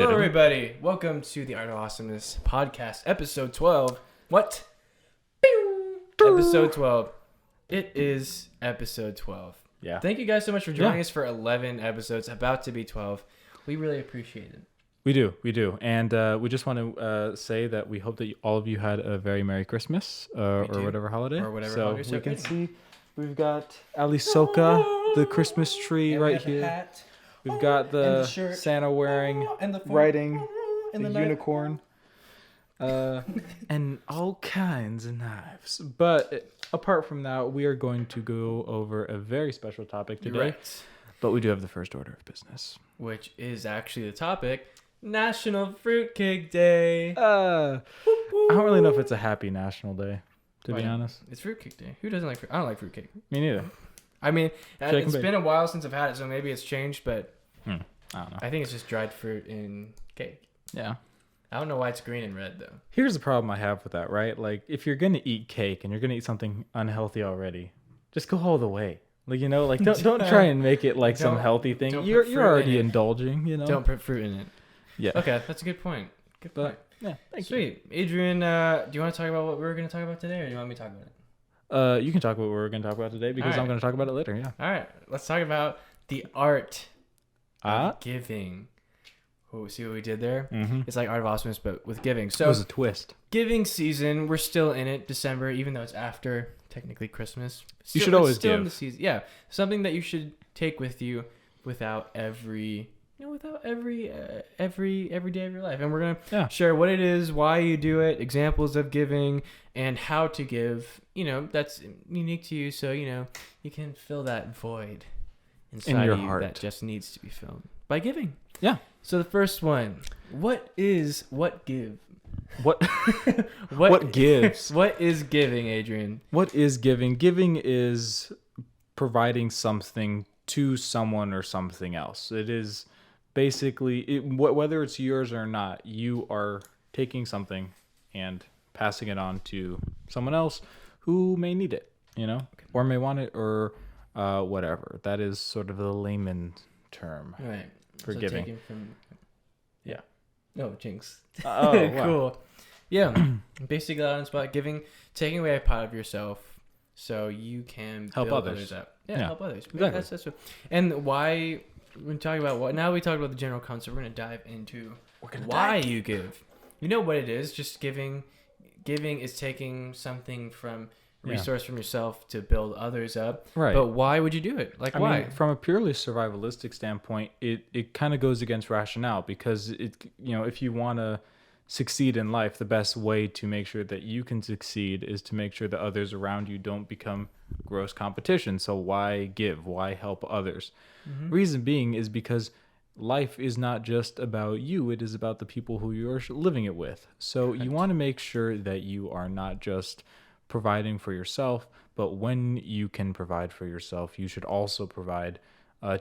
Hello, everybody. Welcome to the Art of Awesomeness podcast, episode 12. What? Episode 12. It is episode 12. Yeah. Thank you guys so much for joining us for 11 episodes, about to be 12. We really appreciate it. We do. And we just want to say that we hope that all of you had a very Merry Christmas or whatever holiday. Or whatever so holiday. we can see we've got Ali Soka, the Christmas tree right here. Hat. We've got the shirt. Santa wearing, And the riding and the the unicorn. And all kinds of knives. But apart from that, we are going to go over a very special topic today. Right. But we do have the first order of business. Which is actually the topic, National Fruitcake Day. I don't really know if it's a happy national day, to be honest. It's Fruitcake Day. Who doesn't like fruit? I don't like fruitcake. Me neither. I mean, Shake it's and bake. been a while since I've had it, so maybe it's changed, but I don't know. I think it's just dried fruit in cake. Yeah. I don't know why it's green and red, though. Here's the problem I have with that, right? Like, if you're going to eat cake and you're going to eat something unhealthy already, just go all the way. Like, you know, like, don't try and make it like some healthy thing. You're already indulging, you know? Don't put fruit in it. Yeah. Okay, that's a good point. Good point. Yeah, thank Sweet. Adrian, do you want to talk about what we were going to talk about today, or do you want me to talk about it? You can talk about what we're going to talk about today because All right. I'm going to talk about it later, yeah. All right, let's talk about the art of giving. Oh, see what we did there? Mm-hmm. It's like Art of Awesomeness, but with giving. It So, was a twist. giving season, we're still in it, December, even though it's after technically Christmas. You should always still give. in the season. Yeah, something that you should take with you without every day of your life. And we're gonna share what it is, why you do it, examples of giving, and how to give. You know, that's unique to you, so you know you can fill that void inside your of you heart that just needs to be filled by giving. Yeah. So the first one, what give? What What what gives? What is giving, Adrian? What is giving? Giving is providing something to someone or something else. It is basically, whether it's yours or not, you are taking something and passing it on to someone else who may need it, you know, or may want it, or whatever. That is sort of the layman term Right. for So giving. taken from, Yeah. Oh, jinx. Oh, wow. Cool. Yeah. Basically, on the spot, giving, taking away a part of yourself so you can Help build others. up. Yeah, Yeah. help others. Exactly. That's what, and why, when talking about what, now we talked about the general concept, we're going to dive into why you give. You know what it is? Just giving is taking something from resource from yourself to build others up. Right. But why would you do it? Like, why? I mean, from a purely survivalistic standpoint, it kind of goes against rationale because if you want to succeed in life, the best way to make sure that you can succeed is to make sure that others around you don't become gross competition. So why give? Why help others? Mm-hmm. Reason being is because life is not just about you, it is about the people who you're living it with. So you want to make sure that you are not just providing for yourself, but when you can provide for yourself, you should also provide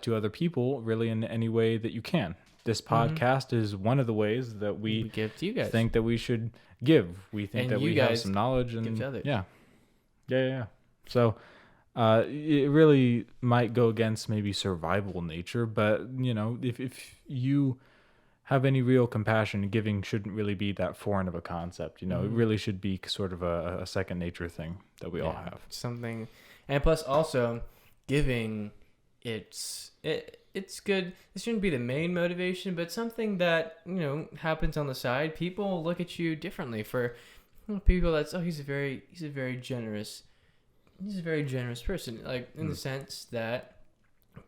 to other people, really, in any way that you can. This podcast is one of the ways that we give to you guys. Think that we should give. We think And that you we have guys some knowledge and give to others. Yeah. So it really might go against maybe survival nature, but you know, if you have any real compassion, giving shouldn't really be that foreign of a concept. You know, it really should be sort of a second nature thing that we all have. Something, and plus also giving, it's good. This shouldn't be the main motivation, but something that, you know, happens on the side. People look at you differently. For people that's, he's a very generous person. Like, in the sense that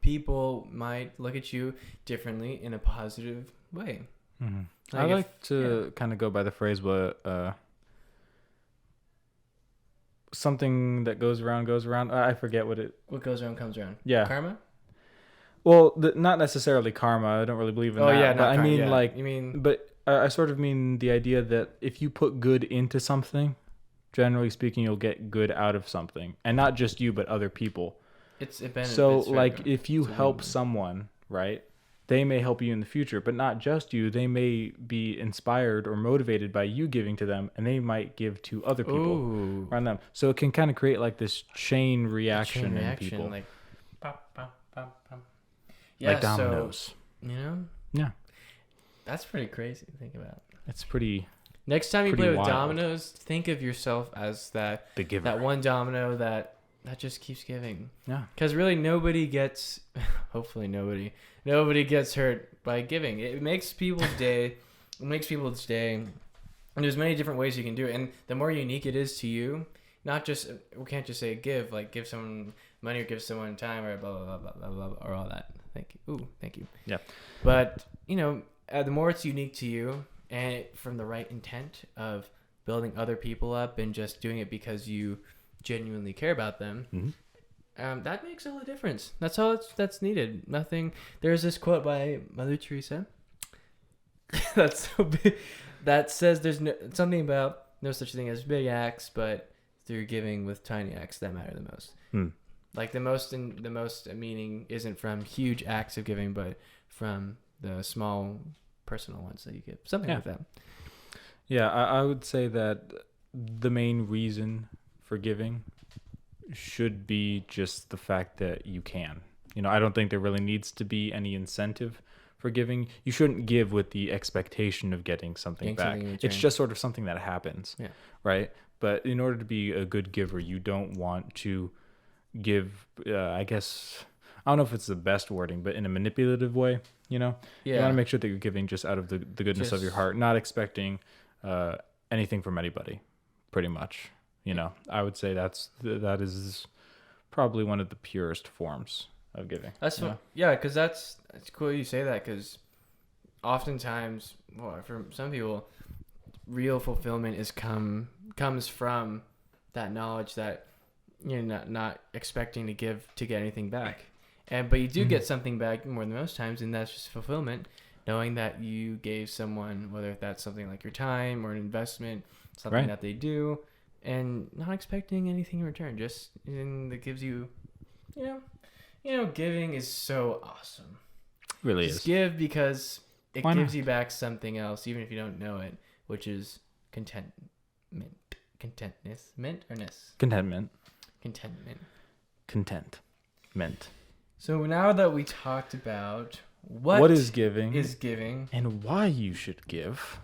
people might look at you differently in a positive way. Mm-hmm. I like to kind of go by the phrase, something that goes around goes around. I forget what goes around comes around. Yeah. Karma? Well, not necessarily karma. I don't really believe in that. Yeah, but I mean, you mean. But I sort of mean the idea that if you put good into something, generally speaking, you'll get good out of something, and not just you, but other people. So, like, if you help someone, right, they may help you in the future, but not just you. They may be inspired or motivated by you giving to them, and they might give to other people around them. So it can kind of create like this chain reaction in people. Like, pop, pop, pop, pop. Yeah, like dominoes. So, you know? Yeah. That's pretty crazy to think about. It's pretty. Next time you Pretty play with wild. dominoes, think of yourself as The giver. that one domino that just keeps giving. Yeah. Because really nobody gets, hopefully nobody gets hurt by giving. It makes people's day. It makes people's day. And there's many different ways you can do it. And the more unique it is to you, not just, we can't just say give, like give someone money or give someone time or blah, blah, blah, blah, blah, blah, or all that. Thank you. Ooh, thank you. Yeah. But, the more it's unique to you and from the right intent of building other people up and just doing it because you genuinely care about them, that makes all the difference. That's all that's needed. Nothing. There's this quote by Mother Teresa that's so big, that says there's something about no such thing as big acts, but through giving with tiny acts that matter the most. Like the most meaning isn't from huge acts of giving, but from the small personal ones that you give. Something like that. Yeah, I would say that the main reason for giving should be just the fact that you can. I don't think there really needs to be any incentive for giving. You shouldn't give with the expectation of getting something back. It's just sort of something that happens, right? But in order to be a good giver, you don't want to give, I guess, I don't know if it's the best wording, but in a manipulative way, you want to make sure that you're giving just out of the goodness of your heart, not expecting anything from anybody, pretty much. I would say that is probably one of the purest forms of giving. That's because that's cool you say that, because oftentimes, for some people, real fulfillment comes from that knowledge that you're not expecting to get anything back, but you do get something back more than most times, and that's just fulfillment, knowing that you gave someone, whether that's something like your time or an investment, something that they do, and not expecting anything in return. Just that gives you, giving is so awesome. Really just is. Give because it Why gives not? you back something else, even if you don't know it, which is contentment. Contentment. So now that we talked about what is giving, and why you should give,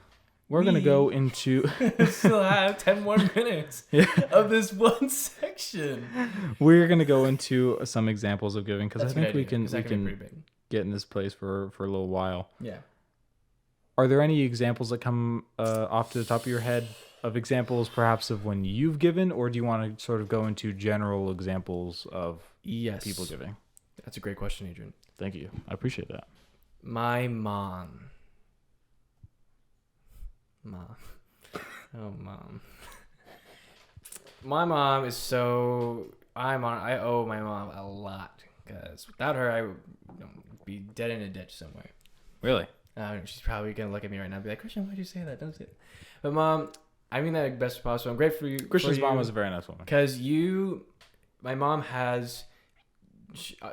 we're going to go into... we still have 10 more minutes of this one section. We're going to go into some examples of giving, because I think we can get in this place for a little while. Yeah. Are there any examples that come off to the top of your head of examples perhaps of when you've given, or do you want to sort of go into general examples of people giving? That's a great question, Adrian. Thank you. I appreciate that. My mom. Oh, mom. My mom is so... I owe my mom a lot, because without her, I would be dead in a ditch somewhere. Really? She's probably going to look at me right now and be like, Christian, why'd you say that? Don't say it. But mom, I mean that best possible. I'm grateful for you. Christian's mom was a very nice woman. Because my mom has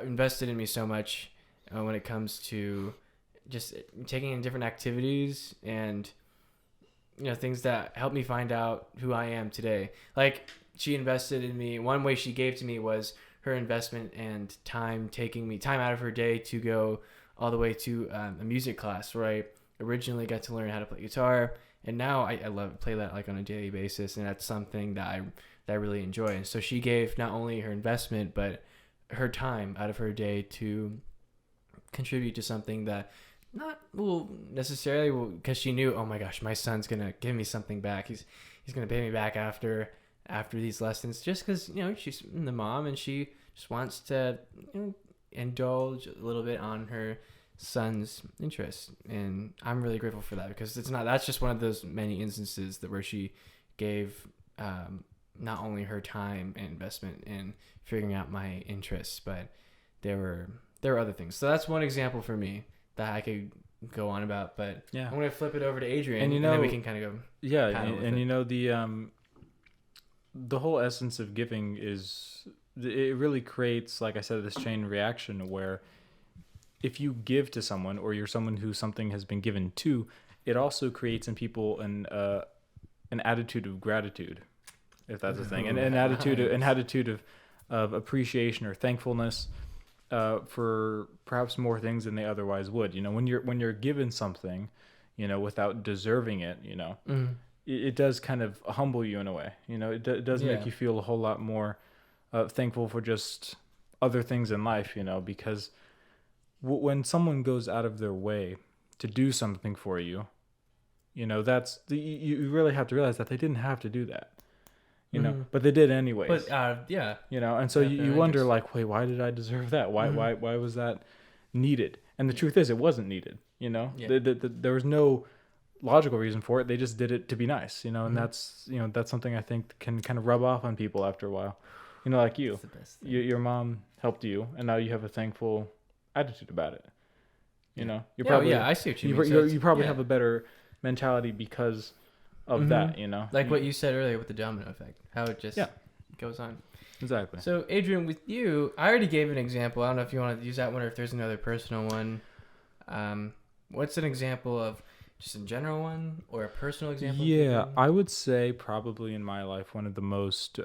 invested in me so much when it comes to just taking in different activities and things that help me find out who I am today. Like, she invested in me. One way she gave to me was her investment and time, taking me time out of her day to go all the way to a music class where I originally got to learn how to play guitar, and now I love play that like on a daily basis, and that's something that I really enjoy. And so she gave not only her investment but her time out of her day to contribute to something that not necessarily because she knew, oh my gosh, my son's gonna give me something back. He's gonna pay me back after these lessons, just because she's the mom and she just wants to indulge a little bit on her son's interests. And I'm really grateful for that, because that's just one of those many instances where she gave not only her time and investment in figuring out my interests, but there were other things. So that's one example for me that I could go on about, but I'm going to flip it over to Adrian, and then we can kind of go. Yeah, and the whole essence of giving is, it really creates, like I said, this chain reaction where if you give to someone, or you're someone who something has been given to, it also creates in people an attitude of gratitude, if that's a thing, and an attitude of appreciation or thankfulness for perhaps more things than they otherwise would. When you're given something, without deserving it, Mm. it does kind of humble you in a way. It does make you feel a whole lot more thankful for just other things in life, because when someone goes out of their way to do something for you, that's you really have to realize that they didn't have to do that, but they did anyways. But and so you wonder, like, wait, why did I deserve that? Why was that needed? And the truth is, it wasn't needed. There was no logical reason for it. They just did it to be nice, and that's something I think can kind of rub off on people after a while. Like you, your mom helped you, and now you have a thankful attitude about it. You're probably I see what you mean. You probably have a better mentality because of that. Like what you said earlier with the domino effect, how it just goes on. Exactly. So Adrian, with you, I already gave an example. I don't know if you want to use that one or if there's another personal one. What's an example of just a general one or a personal example? Yeah, I would say probably in my life one of the most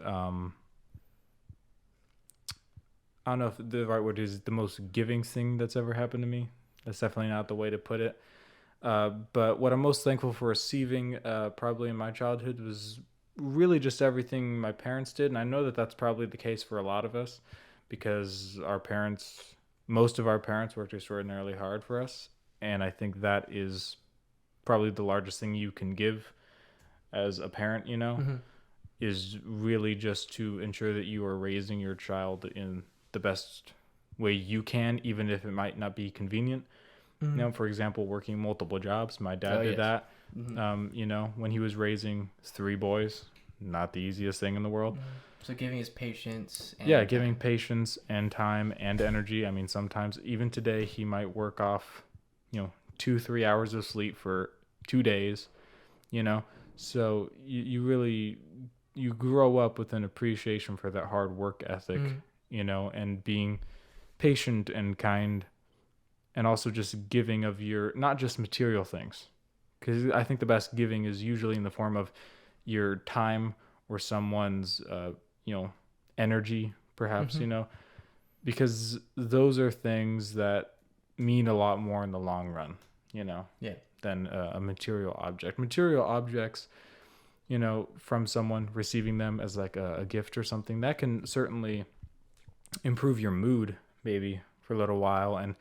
I don't know if the right word is the most giving thing that's ever happened to me. That's definitely not the way to put it. But what I'm most thankful for receiving probably in my childhood was really just everything my parents did. And I know that that's probably the case for a lot of us because most of our parents worked extraordinarily hard for us. And I think that is probably the largest thing you can give as a parent, is really just to ensure that you are raising your child in the best way you can, even if it might not be convenient. For example, working multiple jobs. My dad did that. When he was raising 3 boys, not the easiest thing in the world. So giving his patience. Giving patience and time and energy. I mean, sometimes even today he might work off, 2-3 hours of sleep for 2 days. So you grow up with an appreciation for that hard work ethic. And being patient and kind, and also just giving of your, not just material things. Because I think the best giving is usually in the form of your time or someone's, energy, perhaps, because those are things that mean a lot more in the long run, than a material object. Material objects, from someone receiving them as like a gift or something, that can certainly improve your mood maybe for a little while and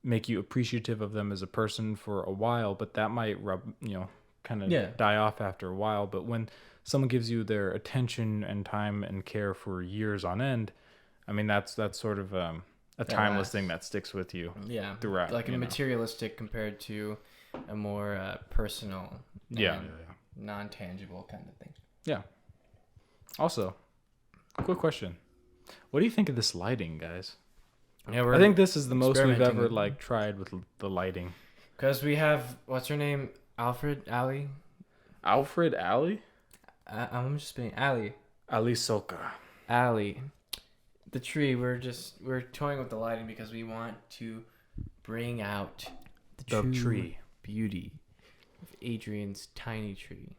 make you appreciative of them as a person for a while, but that might die off after a while. But when someone gives you their attention and time and care for years on end, I mean that's sort of a timeless thing that sticks with you throughout, like a materialistic compared to a more personal non-tangible kind of thing. Also, quick question. What do you think of this lighting, guys? I think this is the most we've ever tried with the lighting. Because we have, what's her name? Alfred Ali? I'm just being Ali. Ali Soka. Ali. The tree, we're toying with the lighting because we want to bring out the true beauty of Adrian's tiny tree.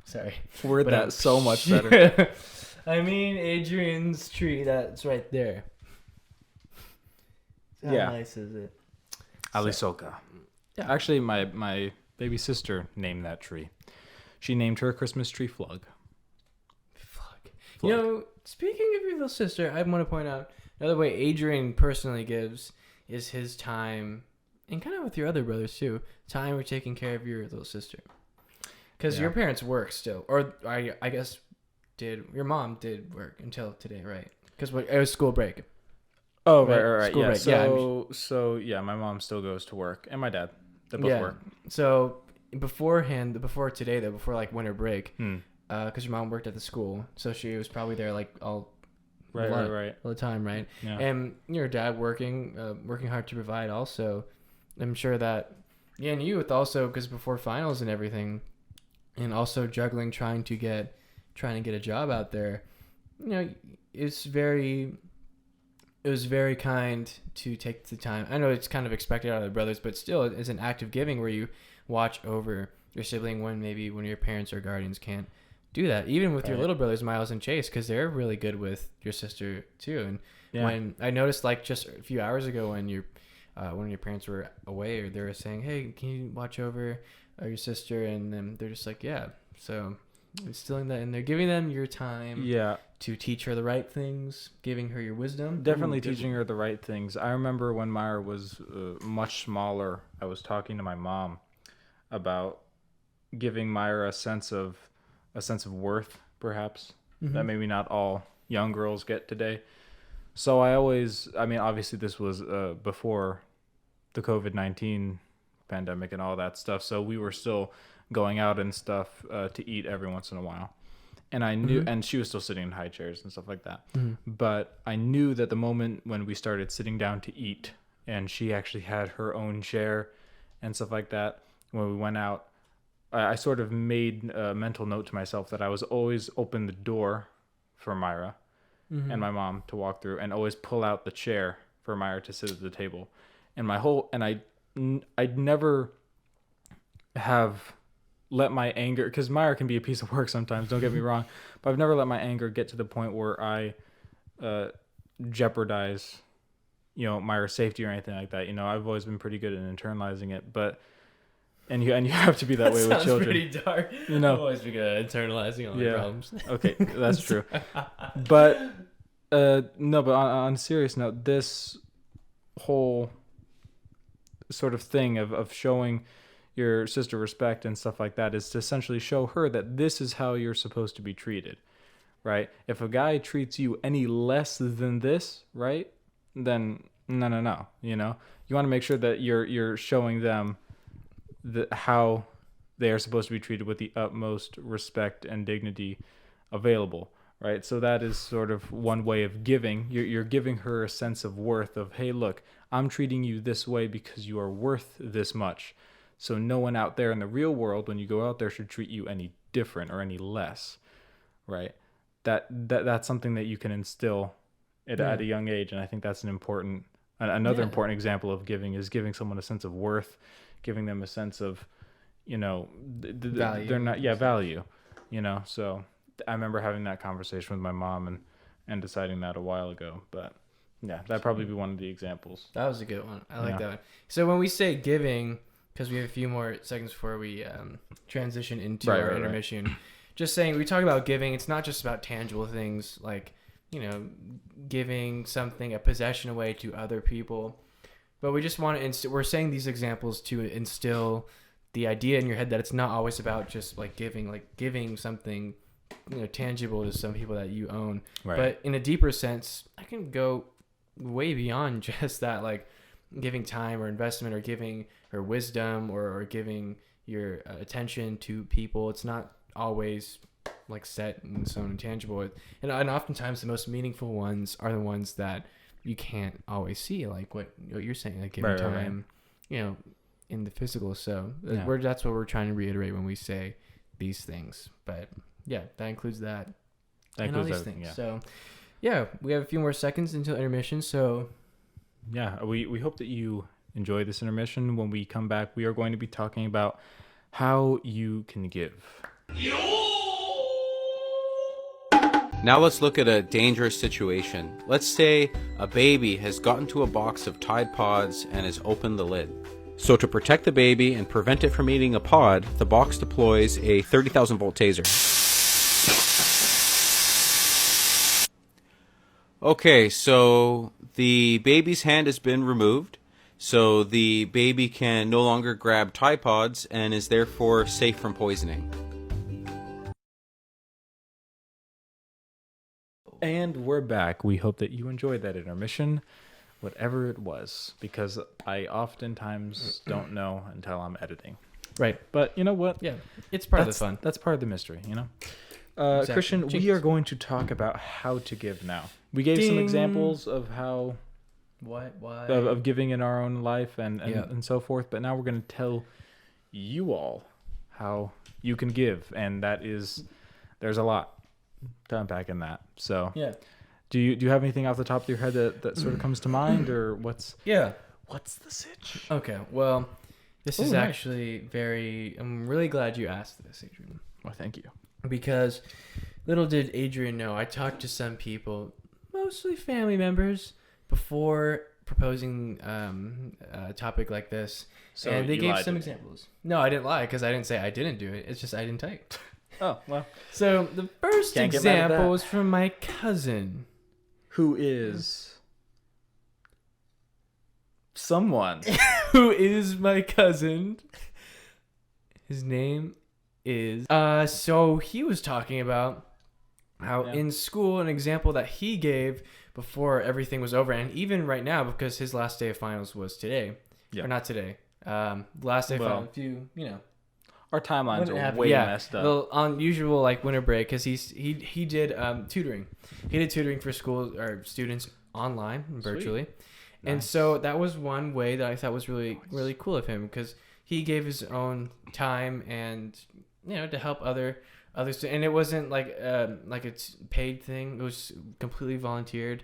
Sorry. Word that so much better. I mean Adrian's tree, that's right there. How nice is it? Ali Soka. Yeah, actually my baby sister named that tree. She named her Christmas tree Flug. Speaking of your little sister, I want to point out another way Adrian personally gives is his time, and kind of with your other brothers too, time for taking care of your little sister. Because your parents work still, or I guess your mom did work until today, right? Because it was school break. Oh, right. School break. So my mom still goes to work, and my dad. They both work. So before today, before like winter break, because your mom worked at the school, so she was probably there like all the time, right? Yeah. And your dad working hard to provide. Also, I'm sure that and you with also because before finals and everything, and also juggling trying to get a job out there, it was very kind to take the time. I know it's kind of expected out of the brothers, but still, it's an act of giving where you watch over your sibling when maybe one of your parents or guardians can't do that. Even with your little brothers, Miles and Chase, because they're really good with your sister too. And when I noticed, like just a few hours ago, when your one of your parents were away, or they were saying, hey, can you watch over your sister? And then they're just like, yeah. So instilling that in there, giving them your time to teach her the right things, giving her your wisdom. Definitely teaching her the right things. I remember when Myra was much smaller, I was talking to my mom about giving Myra a sense of worth, perhaps, that maybe not all young girls get today. So obviously this was before the COVID-19 pandemic and all that stuff. So we were still going out and stuff to eat every once in a while. And I knew, and she was still sitting in high chairs and stuff like that. But I knew that the moment when we started sitting down to eat and she actually had her own chair and stuff like that, when we went out, I sort of made a mental note to myself that I was always open the door for Myra and my mom to walk through, and always pull out the chair for Myra to sit at the table. And I'd never have let my anger, because Myra can be a piece of work sometimes, don't get me wrong, but I've never let my anger get to the point where I jeopardize, Myra's safety or anything like that. I've always been pretty good at internalizing it, but and you have to be that way with children. Pretty dark. I've always been good at internalizing all my problems. Okay, that's true. But no, but on a serious note, this whole sort of thing of showing your sister respect and stuff like that is to essentially show her that this is how you're supposed to be treated, right? If a guy treats you any less than this, right, then no. You want to make sure that you're showing them how they are supposed to be treated with the utmost respect and dignity available, right? So that is sort of one way of giving. You're giving her a sense of worth of, hey, look, I'm treating you this way because you are worth this much. So no one out there in the real world, when you go out there, should treat you any different or any less, right? That's something that you can instill at a young age, and I think that's another important example of giving is giving someone a sense of worth, giving them a sense of, value. They're not value, So I remember having that conversation with my mom and deciding that a while ago, but yeah, that'd probably be one of the examples. That was a good one. I like that one. So when we say giving, because we have a few more seconds before we transition into our intermission, just saying, we talk about giving, it's not just about tangible things like, giving something, a possession away to other people, but we just want to we're saying these examples to instill the idea in your head that it's not always about just giving something tangible to some people that you own, but in a deeper sense, I can go way beyond just that, like giving time or investment or giving or wisdom or giving your attention to people. It's not always like set in stone and tangible, and oftentimes the most meaningful ones are the ones that you can't always see, like what you're saying, like giving time in the physical. So that's what we're trying to reiterate when we say these things. But yeah, that includes that and all these things. So we have a few more seconds until intermission, so we hope that you enjoy this intermission. When we come back, we are going to be talking about how you can give. Now let's look at a dangerous situation. Let's say a baby has gotten to a box of Tide Pods and has opened the lid. So to protect the baby and prevent it from eating a pod, the box deploys a 30,000 volt taser. Okay, so the baby's hand has been removed, so the baby can no longer grab Tide Pods and is therefore safe from poisoning. And we're back. We hope that you enjoyed that intermission, whatever it was, because I oftentimes don't know until I'm editing. Right. But you know what? Yeah, it's part of the fun. That's part of the mystery, Exactly. Christian, we are going to talk about how to give now. We gave some examples of how why of giving in our own life and so forth, but now we're going to tell you all how you can give, and there's a lot to unpack in that. So do you have anything off the top of your head that sort of comes to mind, or what's the sitch? Okay, well, this is actually I'm really glad you asked this, Adrian. Well, thank you. Because little did Adrian know, I talked to some people, mostly family members, before proposing a topic like this, So and they you gave lied some to me. examples. No, I didn't lie because I didn't say I didn't do it. It's just I didn't type. Oh, well. So the first Can't get mad at example that. was from my cousin. Who is someone? Who is my cousin? His name is so he was talking about how in school, an example that he gave before everything was over, and even right now, because his last day of finals was today. Yeah. Or not today. Last day of finals, Our timelines when it are happened. way Yeah, messed up. the unusual like winter break, because he did tutoring. He did tutoring for school or students online and virtually. And Nice. so that was one way that I thought was really, really cool of him, because he gave his own time and, to help others. And it wasn't like a paid thing. It was completely volunteered.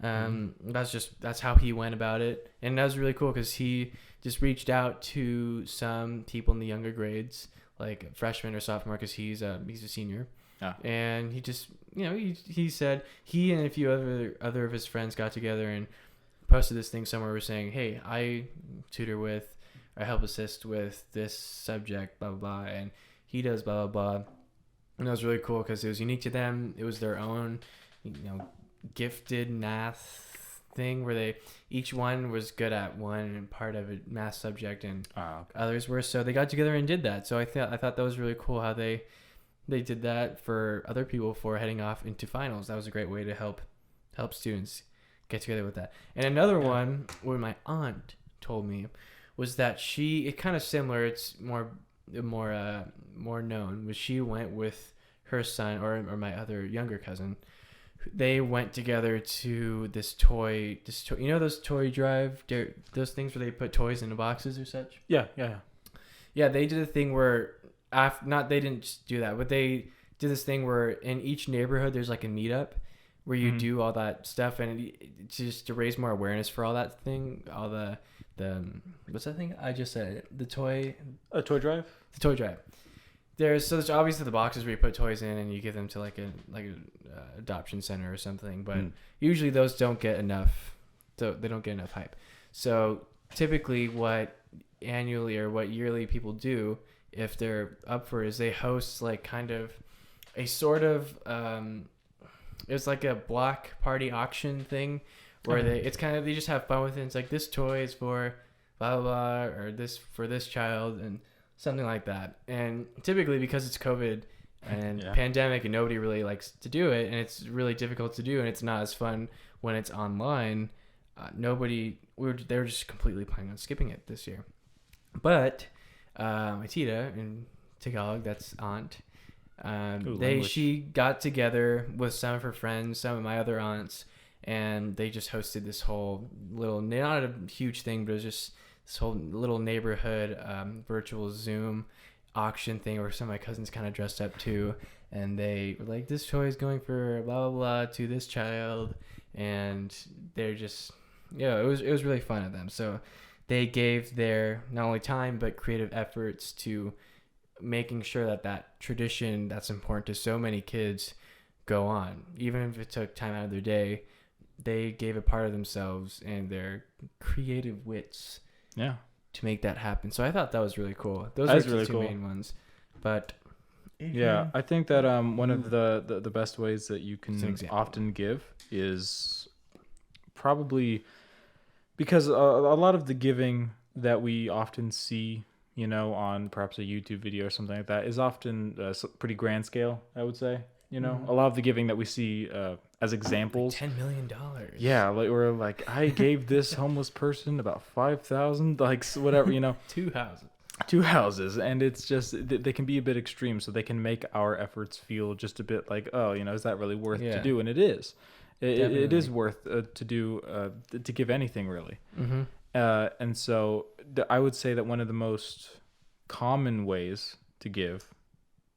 That's how he went about it. And that was really cool because he just reached out to some people in the younger grades, like freshman or sophomore, because he's a senior. Yeah. And he just, he said he and a few other of his friends got together and posted this thing somewhere. We're saying, hey, I tutor with, I help assist with this subject, blah, blah, blah. And he does blah, blah, blah. And that was really cool because it was unique to them. It was their own, gifted math thing where each one was good at one part of a math subject and others were. So they got together and did that. So I thought that was really cool how they did that for other people for heading off into finals. That was a great way to help students get together with that. And another one, what my aunt told me, was that it kind of similar. It's more known. Was she went with her son or my other younger cousin. They went together to this toy, those toy drive, those things where they put toys into boxes or such. Yeah. Yeah, they did a thing where they didn't just do that, but they did this thing where in each neighborhood there's like a meetup where you do all that stuff, and it's just to raise more awareness for all that thing, all the what's that thing I just said? A toy drive. The toy drive. There's obviously the boxes where you put toys in and you give them to like a adoption center or something, but usually those don't get enough. So they don't get enough hype. So typically, what annually or what yearly people do, if they're up for, is they host like kind of a sort of it's like a block party auction thing where they just have fun with it. It's like this toy is for blah blah blah, or this for this child and something like that. And typically, because it's COVID and pandemic and nobody really likes to do it, and it's really difficult to do, and it's not as fun when it's online, they were just completely planning on skipping it this year. But my tita in Tagalog, that's aunt, she got together with some of her friends, some of my other aunts, and they just hosted this whole little, not a huge thing, but it was just this whole little neighborhood virtual Zoom auction thing where some of my cousins kind of dressed up too, and they were like, this toy is going for blah blah blah to this child, and they're just it was really fun of them. So they gave their not only time but creative efforts to making sure that tradition that's important to so many kids go on, even if it took time out of their day. They gave a part of themselves and their creative wits to make that happen. So I thought that was really cool. Those are the two main ones. But yeah, I think that one of the best ways that you can often give is probably because a lot of the giving that we often see, on perhaps a YouTube video or something like that is often pretty grand scale, I would say. A lot of the giving that we see as examples, like $10 million. Yeah, or I gave this homeless person about 5,000, whatever, two houses, and it's just they can be a bit extreme, so they can make our efforts feel just a bit like, is that really worth to do? And it is. It is worth to do to give anything really. And so I would say that one of the most common ways to give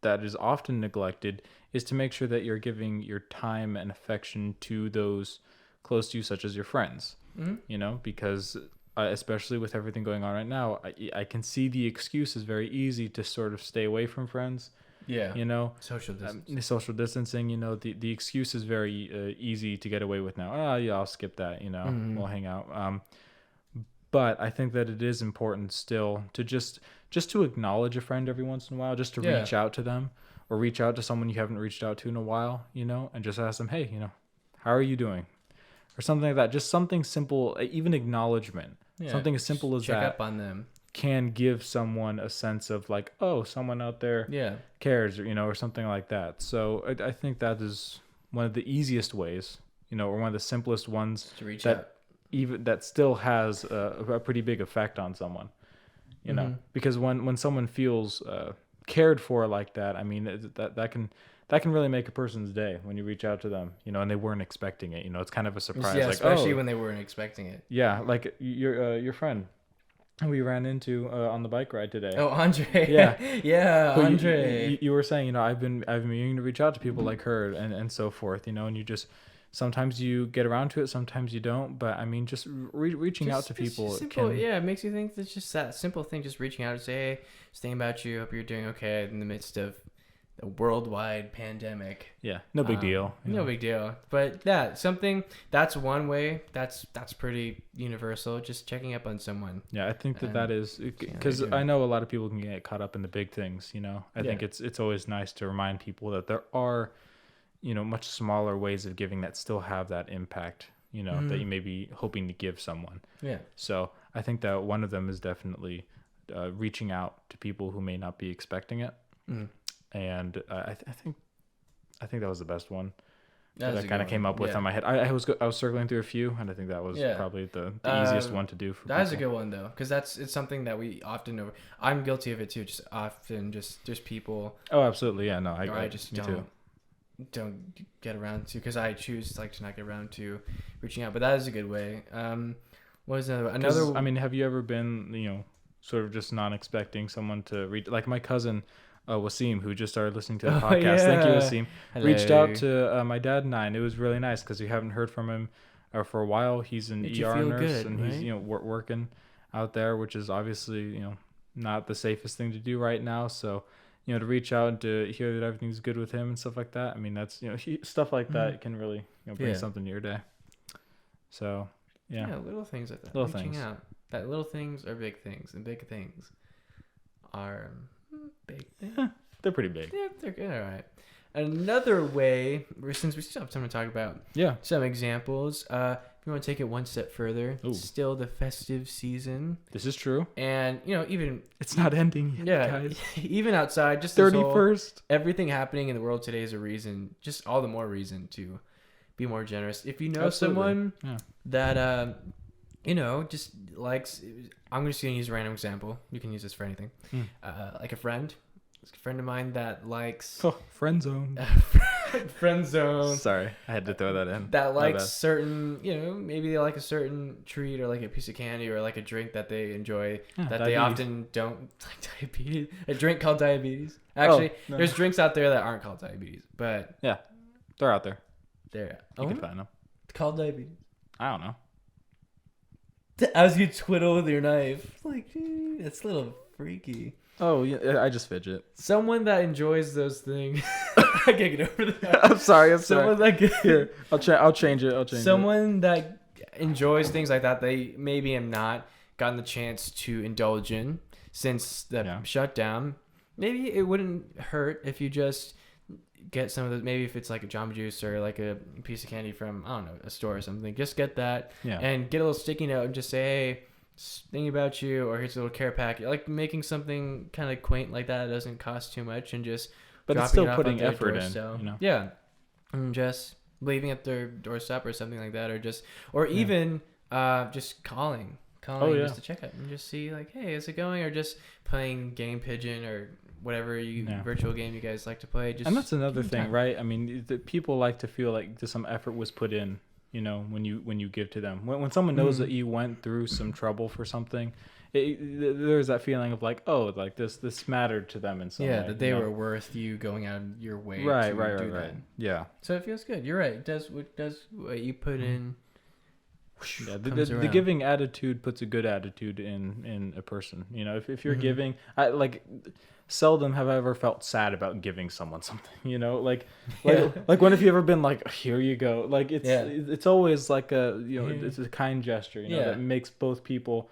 that is often neglected is to make sure that you're giving your time and affection to those close to you, such as your friends. Because especially with everything going on right now, I can see the excuse is very easy to sort of stay away from friends Yeah. You know, Social distance. the social distancing, you know, the excuse is very easy to get away with now. Oh, yeah, I'll skip that, you know, we'll hang out. But I think that it is important still to just to acknowledge a friend every once in a while, just to reach out to them or reach out to someone you haven't reached out to in a while, you know, and just ask them, hey, you know, how are you doing? Or something like that. Just something simple, even acknowledgement. Yeah, something as simple as check that. Check up on them. Can give someone a sense of like, oh, someone out there cares, or, you know, or something like that. So I think that is one of the easiest ways, you know, or one of the simplest ones to reach out. Even that still has a pretty big effect on someone, you know, because when someone feels cared for like that, I mean, that can really make a person's day when you reach out to them, you know, and they weren't expecting it. You know, it's kind of a surprise. Yeah, like, especially when they weren't expecting it. Yeah, like your friend we ran into on the bike ride today. Oh, Andre. Yeah, Andre. You were saying, you know, I've been meaning to reach out to people like her and so forth, you know, and you just sometimes you get around to it, sometimes you don't. But I mean, just reaching out to people. Simple, it makes you think that's just that simple thing, just reaching out and say, hey, just thinking about you, hope you're doing okay in the midst of a worldwide pandemic. Yeah, no big deal. No big deal. But that's one way. That's pretty universal. Just checking up on someone. Yeah, I think that is because I know a lot of people can get caught up in the big things. You know, I think it's always nice to remind people that there are, you know, much smaller ways of giving that still have that impact. You know, that you may be hoping to give someone. Yeah. So I think that one of them is definitely reaching out to people who may not be expecting it. And I think that was the best one that I kind of came up with on my head. I was circling through a few, and I think that was probably the easiest one to do. For that is a good one though, because it's something that we often over. I'm guilty of it too. Just often, just people. Oh, absolutely, yeah. No, I just don't get around to, because I choose like to not get around to reaching out. But that is a good way. What is another? I mean, have you ever been, you know, sort of just not expecting someone to reach? Like my cousin. Wasim, who just started listening to the podcast. Yeah. Thank you, Wasim. Hello. Reached out to my dad and I, and it was really nice because we haven't heard from him for a while. He's an ER nurse, and he's, you know, working out there, which is obviously, you know, not the safest thing to do right now. So, you know, to reach out and to hear that everything's good with him and stuff like that. I mean, that's, you know, stuff like that can really, you know, bring something to your day. So, yeah, little things like that. Reaching out. That little things are big things, and big things are big. They're pretty big. Yeah, they're good. All right. Another way, since we still have time to talk about some examples, if you want to take it one step further, it's still the festive season. This is true. And, you know, even... It's not ending yet, guys. Even outside, just 31st. Everything happening in the world today is a reason, just all the more reason to be more generous. If you know someone that... you know, just likes... I'm just going to use a random example. You can use this for anything. Like a friend. A friend of mine that likes... Oh, friend zone. Friend zone. Sorry, I had to throw that in. That likes certain... You know, maybe they like a certain treat or like a piece of candy or like a drink that they enjoy that diabetes. They often don't... Like diabetes. A drink called diabetes. Actually, there's drinks out there that aren't called diabetes, but... Yeah, they're out there. They're... You can find them. It's called diabetes. I don't know. As you twiddle with your knife, like, it's a little freaky. Oh yeah, I just fidget. Someone that enjoys those things, I can't get over that. I'm sorry. Someone that here, I'll change it. Someone that enjoys things like that, they maybe have not gotten the chance to indulge in since the shutdown. Maybe it wouldn't hurt if you just get some of those. Maybe if it's like a Jamba Juice or like a piece of candy from, I don't know, a store or something, just get that and get a little sticky note and just say, hey, thinking about you, or here's a little care packet. Like making something kind of quaint like that doesn't cost too much, and just but it's still putting effort in, you know? Yeah, and just leaving at their doorstep or something like that, or even just calling just to check up and just see like, hey, is it going, or just playing Game Pigeon or whatever virtual game you guys like to play. Just, and that's another thing, right? I mean, people like to feel like some effort was put in, you know, when you give to them. When someone knows that you went through some trouble for something, there's that feeling of like, oh, like this mattered to them in some way. Yeah, that they were worth you going out of your way to do that. Yeah. So it feels good. You're right. It does what you put in Yeah, comes the around. giving attitude puts a good attitude in a person. You know, if you're giving, seldom have I ever felt sad about giving someone something. You know, like when have you ever been like, here you go? Like it's always like it's a kind gesture. You know, that makes both people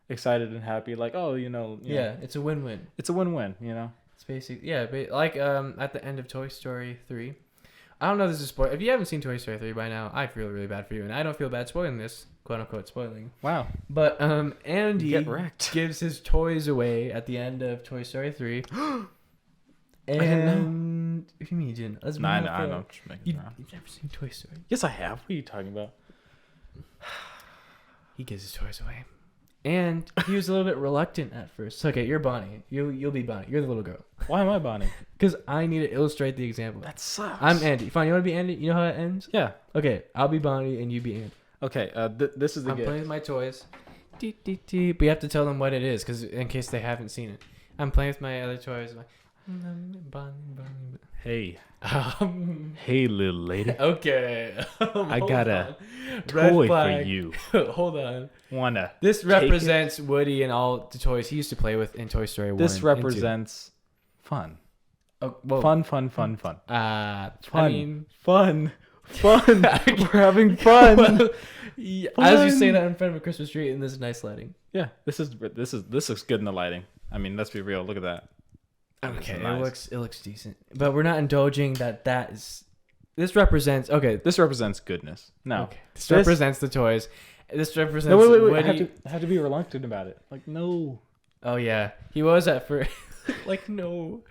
excited and happy. Like, oh, you know, it's a win-win. It's a win-win. You know, it's basically like at the end of Toy Story 3. I don't know if this is a spoiler. If you haven't seen Toy Story 3 by now, I feel really bad for you. And I don't feel bad spoiling this, quote unquote spoiling. Wow. But Andy Get wrecked. gives his toys away at the end of Toy Story 3. And I didn't know. What do you mean you didn't? Let's I know. You've never seen Toy Story. Yes, I have. What are you talking about? He gives his toys away. And he was a little bit reluctant at first. Okay, you're Bonnie. You'll be Bonnie. You're the little girl. Why am I Bonnie? Because I need to illustrate the example. That sucks. I'm Andy. Fine, you want to be Andy? You know how it ends? Yeah. Okay, I'll be Bonnie and you be Andy. Okay, this is the I'm gift. playing with my toys. But you have to tell them what it is, because in case they haven't seen it. I'm playing with my other toys. I'm like, Bonnie. Hey. Hey, little lady. Okay. I got a Red toy for flag. you. Hold on. Wanna? This represents Woody and all the toys he used to play with in Toy Story 1. This represents fun. Oh, whoa. Fun. I mean, Fun. We're having fun. well, yeah, as you say that in front of a Christmas tree in this nice lighting. Yeah, this looks good in the lighting. I mean, let's be real. Look at that. Okay, Nice. it looks decent, but we're not indulging that is. This represents This represents goodness. No, okay. This represents the toys. This represents. No, wait. Woody. I have to be reluctant about it. Like, no. Oh yeah, he was at first. Like no,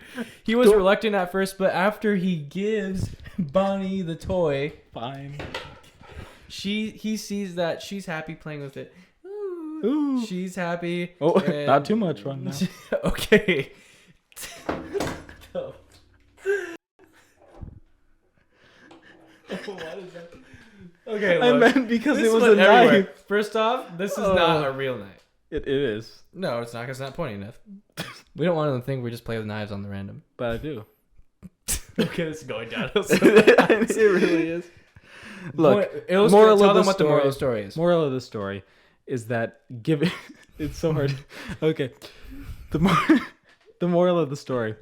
he was reluctant at first, but after he gives Bonnie the toy, Fine. he sees that she's happy playing with it. Ooh. She's happy. Oh, and- not too much fun now. Okay. Okay, I look. meant because This it was went a everywhere. knife. First off, this is not a real knife. It is, No, it's not because it's not pointy enough. We don't want them to think we just play with knives on the random. but I do. Okay, this is going down. It really is. Look, tell them what the moral of the story is. Moral of the story is that giving it's so hard. Okay. The moral of the story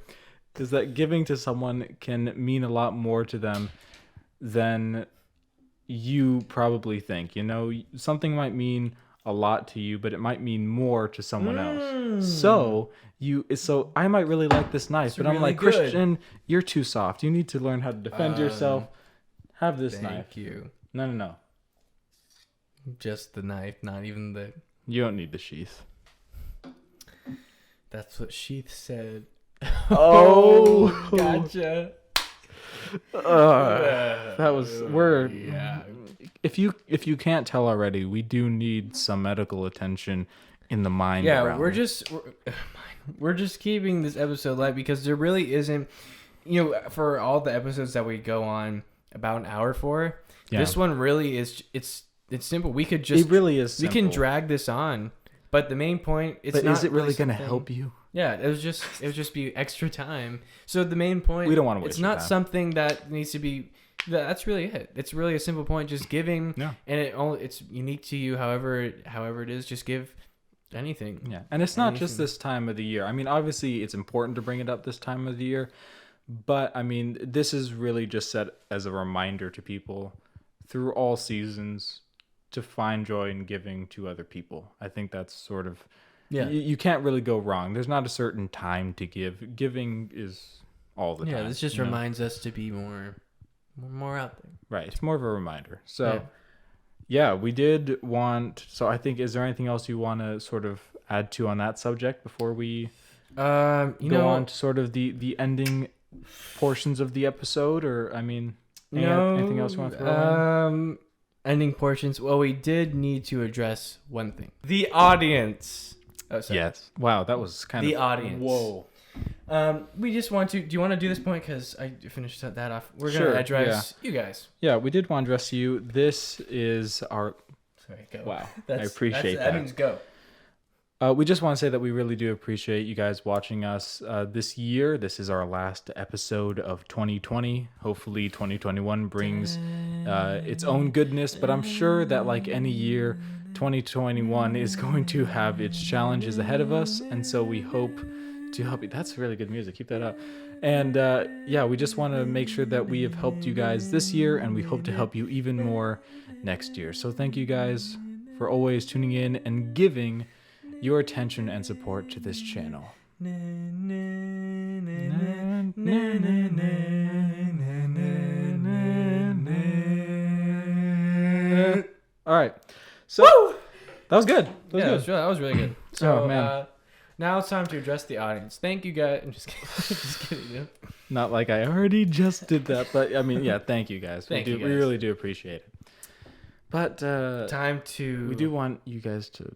is that giving to someone can mean a lot more to them than you probably think. You know, something might mean a lot to you, but it might mean more to someone else. So I might really like this knife, but I'm really like, good. Christian, you're too soft. You need to learn how to defend yourself. Have this knife. Thank you. No. Just the knife, not even the... You don't need the sheath. That's what Sheath said. Oh. Gotcha. That was Yeah. If you can't tell already, we do need some medical attention in the mind. Yeah, realm. we're just keeping this episode light because there really isn't, for all the episodes that we go on about an hour for, this one really is. It's simple. We could just. It really is. We can simple. drag this on, but the main point. It's But not is it really going to something- help you? Yeah, it would just be extra time. So the main point. We don't wanna waste It's your not time. something that needs to be. That's really it. It's really a simple point. Just giving. Yeah. And it's unique to you. However it is, just give anything. Yeah, and it's not just Anything. this time of the year. I mean, obviously, it's important to bring it up this time of the year, but I mean, this is really just set as a reminder to people through all seasons to find joy in giving to other people. I think that's sort of you can't really go wrong. There's not a certain time to give. Giving is all the time. Yeah, this just reminds us to be more out there. Right. It's more of a reminder. So, yeah, we did want. So, I think, is there anything else you want to sort of add to on that subject before we go on to sort of the ending portions of the episode? Or, I mean, anything else you want to throw in? Ending portions. Well, we did need to address one thing: the audience. Oh, sorry. Yes. Wow, that was kind of The audience. Whoa. We just want to. Do you want to do this point? Because I finished that off. We're gonna Sure, address you guys. Yeah, we did want to address you. This is our. Sorry, go. Wow, I appreciate that. that. Means go. We just want to say that we really do appreciate you guys watching us this year. This is our last episode of 2020. Hopefully 2021 brings its own goodness, but I'm sure that like any year, 2021 is going to have its challenges ahead of us, and so we hope to help you. That's really good music. Keep that up. And yeah, we just want to make sure that we have helped you guys this year, and we hope to help you even more next year. So thank you guys for always tuning in and giving your attention and support to this channel. All right. So that was good. That was really good. So Oh, man. Now it's time to address the audience. Thank you guys. I'm just kidding. Just kidding. Yeah. Not like I already just did that, but I mean, yeah, thank you guys. Thank you We guys. really do appreciate it. But Time to. we do want you guys to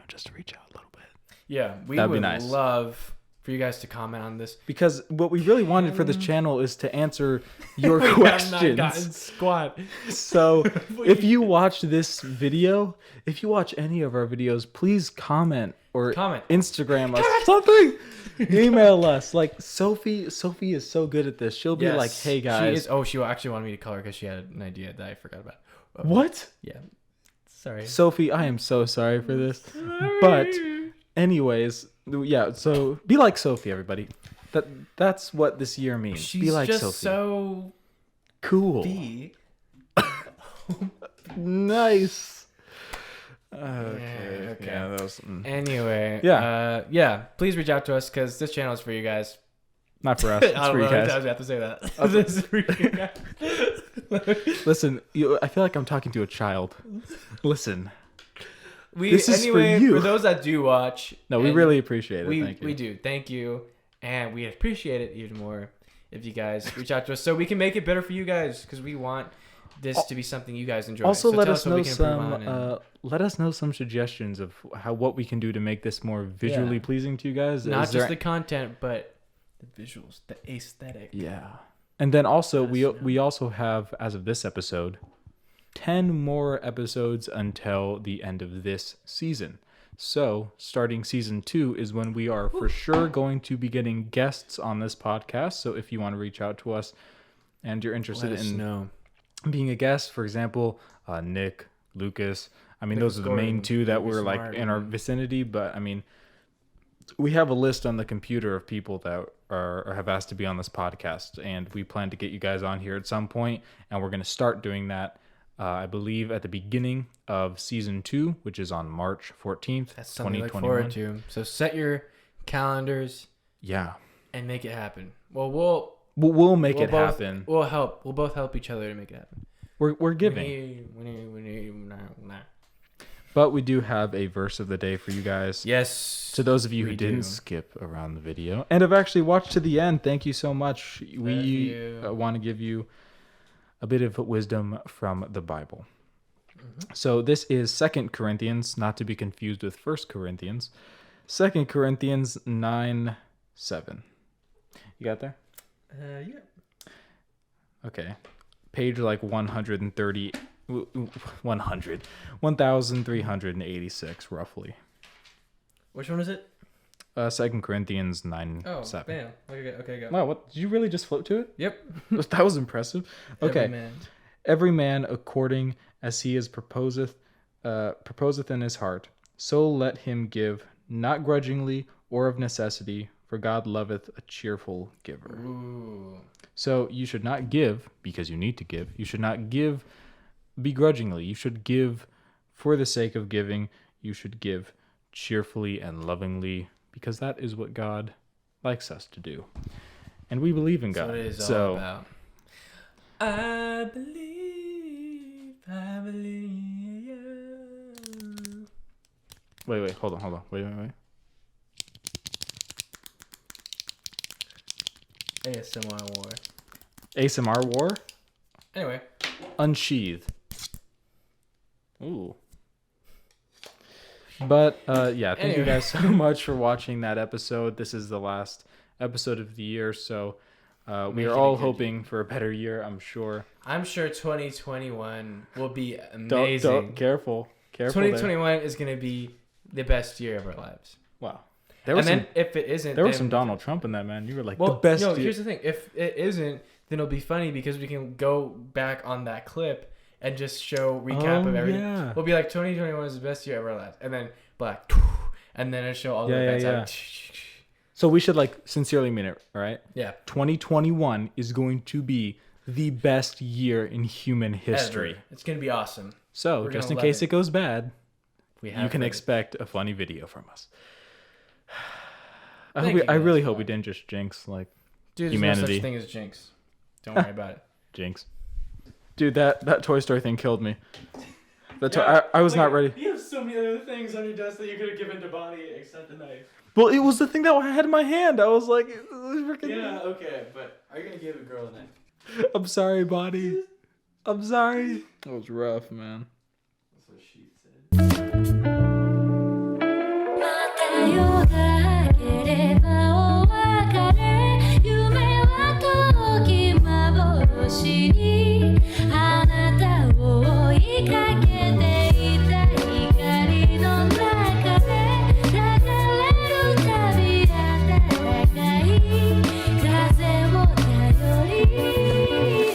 just to reach out a little bit. Yeah, we That'd be would nice. love for you guys to comment on this. Because what we really wanted for this channel is to answer your We have not gotten questions. squat. So if you watch this video, if you watch any of our videos, please comment or Comment. Instagram us something. Email us. Like Sophie is so good at this. She'll be like, "Hey guys, She actually wanted me to call her because she had an idea that I forgot about. what?" Yeah. Sorry. Sophie, I am so sorry for this. But anyways, yeah, so be like Sophie, everybody. That's what this year means. She's be like just Sophie. so Cool. B. Nice. Okay. Okay. Yeah, that was Anyway. Yeah. Yeah. Please reach out to us because this channel is for you guys. not for us. It's I for don't you know. I guys. have to say that. This is for you guys. Listen, I feel like I'm talking to a child. Listen. We This is for anyway you. for those that do watch. No, we and really appreciate it. we Thank you. we do. Thank you, and we appreciate it even more if you guys reach out to us so we can make it better for you guys because we want this to be something you guys enjoy. Also, So let tell us what know we can improve some. on and- Let us know some suggestions of what we can do to make this more visually Yeah. pleasing to you guys. not Is just there- the content, but the visuals, the aesthetic. Yeah. And then also Let us know. we also have, as of this episode, 10 more episodes until the end of this season. So starting season 2 is when we are for sure going to be getting guests on this podcast. So if you want to reach out to us and you're interested Let us in know. being a guest, for example, Nick, Lucas, I mean, Lucas those are the main Gordon, two that Lucas were like Martin. in our vicinity. But I mean, we have a list on the computer of people that are or have asked to be on this podcast, and we plan to get you guys on here at some point, and we're going to start doing that. I believe at the beginning of season 2, which is on March 14th, That's something to look 2021. forward to. So set your calendars Yeah, and make it happen. Well, we'll make we'll it both, happen. We'll help. We'll both help each other to make it happen. We're giving. We need, nah. But we do have a verse of the day for you guys. Yes. To those of you who we didn't do. skip around the video and have actually watched to the end, thank you so much. We you. want to give you a bit of wisdom from the Bible. Mm-hmm. So this is 2 Corinthians, not to be confused with 1 Corinthians. 2 Corinthians 9:7. You got there? Yeah. Okay. Page like 1386 roughly. Which one is it? 2 Corinthians 9:7. Oh, bam. Okay, go. Wow, what did you really just float to it? Yep. That was impressive. Okay. Every man. Every man according as he is proposeth in his heart, so let him give, not grudgingly or of necessity, for God loveth a cheerful giver. Ooh. So you should not give because you need to give. You should not give begrudgingly. You should give for the sake of giving. You should give cheerfully and lovingly because that is what God likes us to do. And we believe in God. That's what it is so all about. I believe. wait, hold on. Wait. ASMR war. ASMR war? Anyway. Unsheathe. Ooh. But yeah, thank you Anyway. guys so much for watching that episode. This is the last episode of the year, so we Making are it all good, hoping for a better year, I'm sure. I'm sure 2021 will be amazing. Don't careful. 2021 is going to be the best year of our lives. Wow. There was And then if it isn't, there was then- some Donald Trump in that, man. You were like well, the best no, year. here's the thing. If it isn't, then it'll be funny because we can go back on that clip and just show recap of everything. Yeah. We'll be like 2021 is the best year ever last, and then black, and then it'll show all the Yeah, events. yeah, Out. So we should like sincerely mean it, all right? Yeah. 2021 is going to be the best year in human history. Ever. It's gonna be awesome. So We're just gonna in love case it. it goes bad, We you can heard it. expect a funny video from us. Thank you I guys really for hope we watching. didn't just jinx like Dude, there's no humanity. such thing as jinx. Don't worry about it. jinx. Dude, that Toy Story thing killed me. I was not ready. You have so many other things on your desk that you could have given to Bonnie except the knife. Well, it was the thing that I had in my hand. I was like, freaking. Yeah, okay, but are you gonna give a girl a knife? I'm sorry, Bonnie. I'm sorry. That was rough, man. That's what she said. また夜が明ければお別れ夢は遠き幻に